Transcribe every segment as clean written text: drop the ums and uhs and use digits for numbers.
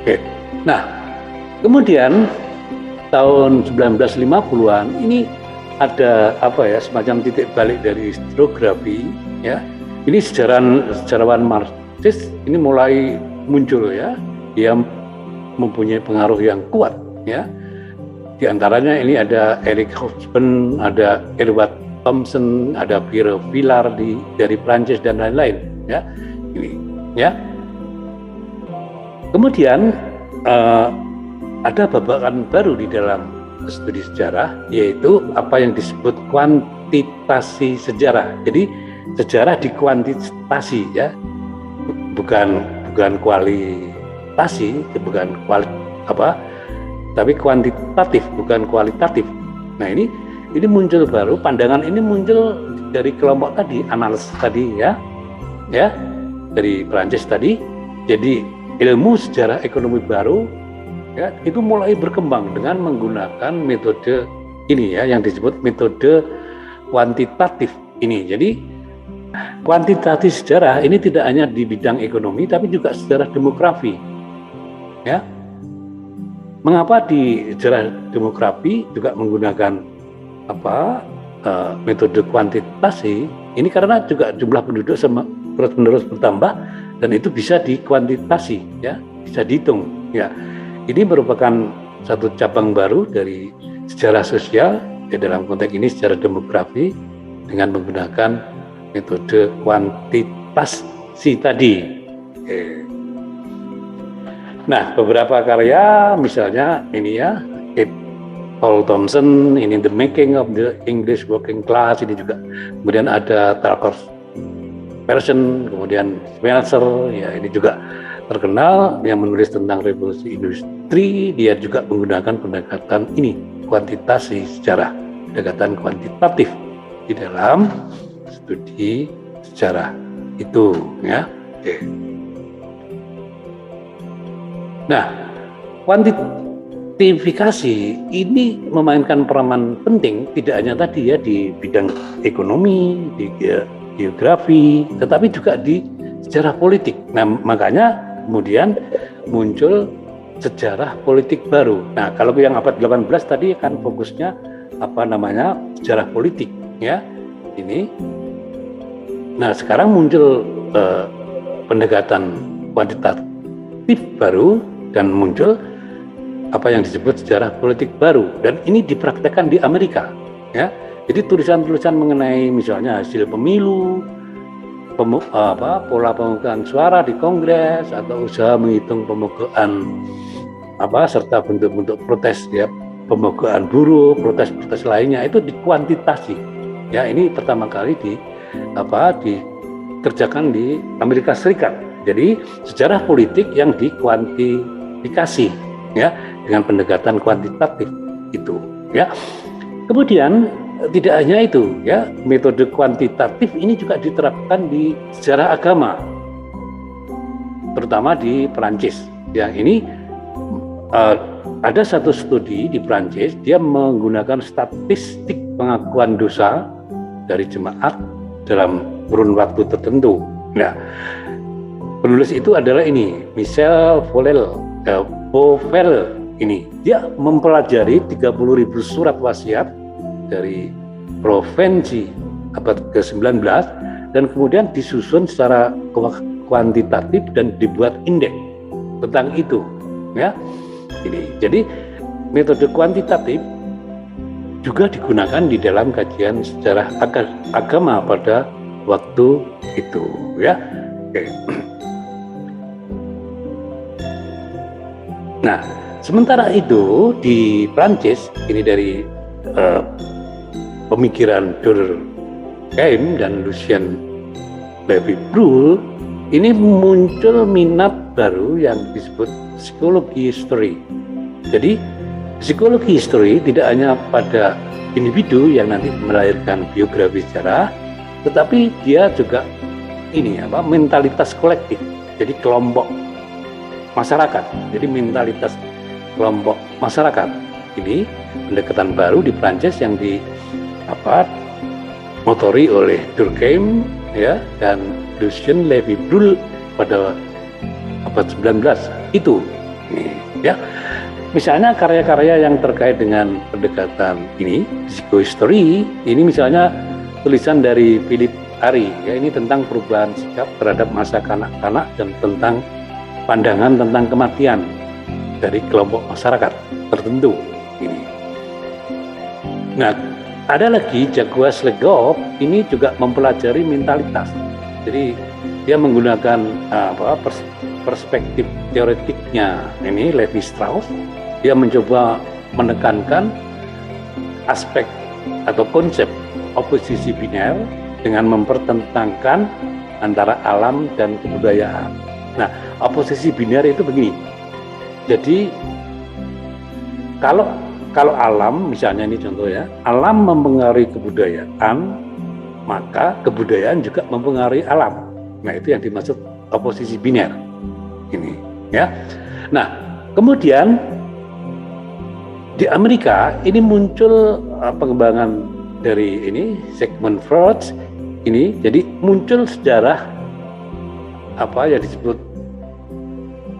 Oke. Nah, kemudian tahun 1950-an ini ada semacam titik balik dari historiografi ya. Ini sejarawan Marxis ini mulai muncul ya. Dia mempunyai pengaruh yang kuat ya. Di antaranya ini ada Eric Hobsbawm, ada Edward Thompson, ada Pierre Vilar dari Prancis dan lain-lain ya. Ini ya. Kemudian ada babakan baru di dalam studi sejarah, yaitu apa yang disebut kuantitasi sejarah. Jadi sejarah dikuantitasi ya, bukan kualitasi, tapi kuantitatif, bukan kualitatif. Nah ini muncul baru, pandangan ini muncul dari kelompok tadi, analis tadi ya, dari Prancis tadi. Jadi ilmu sejarah ekonomi baru ya itu mulai berkembang dengan menggunakan metode ini ya, yang disebut metode kuantitatif ini. Jadi kuantitatif sejarah ini tidak hanya di bidang ekonomi tapi juga sejarah demografi ya. Mengapa di sejarah demografi juga menggunakan metode kuantitasi ini? Karena juga jumlah penduduk terus-menerus bertambah dan itu bisa dikuantitasi ya, bisa dihitung ya. Ini merupakan satu cabang baru dari sejarah sosial ya, dalam konteks ini sejarah demografi dengan menggunakan metode kuantitasi tadi. Nah, beberapa karya misalnya ini ya, Paul Thompson, ini The Making of the English Working Class, ini juga. Kemudian ada Talcott Pearson, kemudian Spencer, ya ini juga terkenal yang menulis tentang revolusi industri. Dia juga menggunakan pendekatan ini, kuantitasi sejarah, pendekatan kuantitatif di dalam studi sejarah itu ya. Oke. Nah, kuantifikasi ini memainkan peranan penting tidak hanya tadi ya di bidang ekonomi, di geografi, tetapi juga di sejarah politik. Nah, makanya kemudian muncul sejarah politik baru. Nah, kalau yang abad 18 tadi kan fokusnya sejarah politik ya. Ini. Nah, sekarang muncul pendekatan kuantitatif baru dan muncul apa yang disebut sejarah politik baru, dan ini dipraktekkan di Amerika ya. Jadi tulisan-tulisan mengenai misalnya hasil pemilu, pola pemungutan suara di Kongres, atau usaha menghitung pemogokan serta bentuk-bentuk protes ya, pemogokan buruh, protes-protes lainnya itu dikuantitasi. Ya, ini pertama kali dikerjakan di Amerika Serikat. Jadi sejarah politik yang dikuantifikasi ya dengan pendekatan kuantitatif itu ya. Kemudian tidak hanya itu ya, metode kuantitatif ini juga diterapkan di sejarah agama, terutama di Perancis. Yang ini ada satu studi di Perancis, dia menggunakan statistik pengakuan dosa dari jemaat dalam kurun waktu tertentu. Nah, penulis itu adalah ini Michel Fauvel ini. Dia mempelajari 30.000 surat wasiat dari provinsi abad ke-19 dan kemudian disusun secara kuantitatif dan dibuat indeks tentang itu ya. Jadi metode kuantitatif juga digunakan di dalam kajian sejarah agama pada waktu itu ya. Oke. Nah, sementara itu di Prancis ini dari pemikiran Durkheim dan Lucien Levy-Bruhl ini muncul minat baru yang disebut psikologi history. Jadi psikologi history tidak hanya pada individu yang nanti melahirkan biografi sejarah, tetapi dia juga mentalitas kolektif. Jadi kelompok masyarakat. Jadi mentalitas kelompok masyarakat. Ini pendekatan baru di Prancis yang motori oleh Durkheim ya dan Lucien Levy-Bruhl pada abad 19 itu Ini, ya. Misalnya karya-karya yang terkait dengan pendekatan ini, psikohistory, ini misalnya tulisan dari Philip Ari, ya, ini tentang perubahan sikap terhadap masa kanak-kanak dan tentang pandangan tentang kematian dari kelompok masyarakat tertentu. Ini. Nah, ada lagi Jaguars Legop, ini juga mempelajari mentalitas. Jadi dia menggunakan perspektif teoretiknya ini Levi Strauss. Dia mencoba menekankan aspek atau konsep oposisi biner dengan mempertentangkan antara alam dan kebudayaan. Nah, oposisi biner itu begini. Jadi kalau alam, misalnya ini contoh ya, alam mempengaruhi kebudayaan, maka kebudayaan juga mempengaruhi alam. Nah, itu yang dimaksud oposisi biner. Ini, ya. Nah, kemudian di Amerika ini muncul pengembangan dari ini Sigmund Freud ini, jadi muncul sejarah apa yang disebut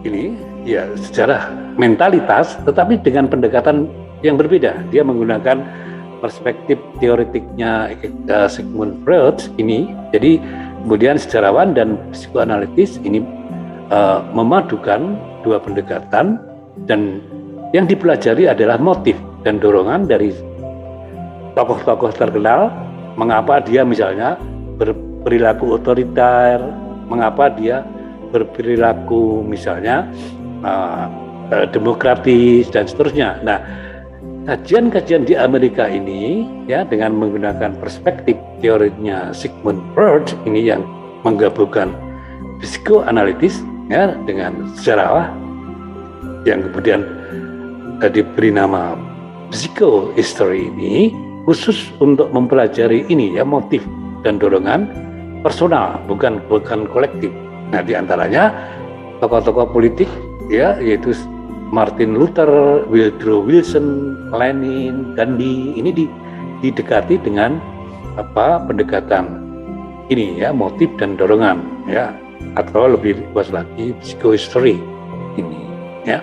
ini ya sejarah mentalitas, tetapi dengan pendekatan yang berbeda. Dia menggunakan perspektif teoretiknya Sigmund Freud ini. Jadi kemudian sejarawan dan psikoanalitis ini memadukan dua pendekatan, dan yang dipelajari adalah motif dan dorongan dari tokoh-tokoh terkenal, mengapa dia misalnya berperilaku otoriter, mengapa dia berperilaku misalnya demokratis dan seterusnya. Nah, kajian-kajian di Amerika ini ya dengan menggunakan perspektif teorinya Sigmund Freud ini yang menggabungkan psikoanalitis ya dengan sejarah yang kemudian diberi nama psikohistory ini, khusus untuk mempelajari ini ya motif dan dorongan personal, bukan kolektif. Nah, diantaranya tokoh-tokoh politik ya, yaitu Martin Luther, Woodrow Wilson, Lenin, Gandhi, ini didekati dengan pendekatan ini ya, motif dan dorongan ya, atau lebih luas lagi psikohistory ini ya.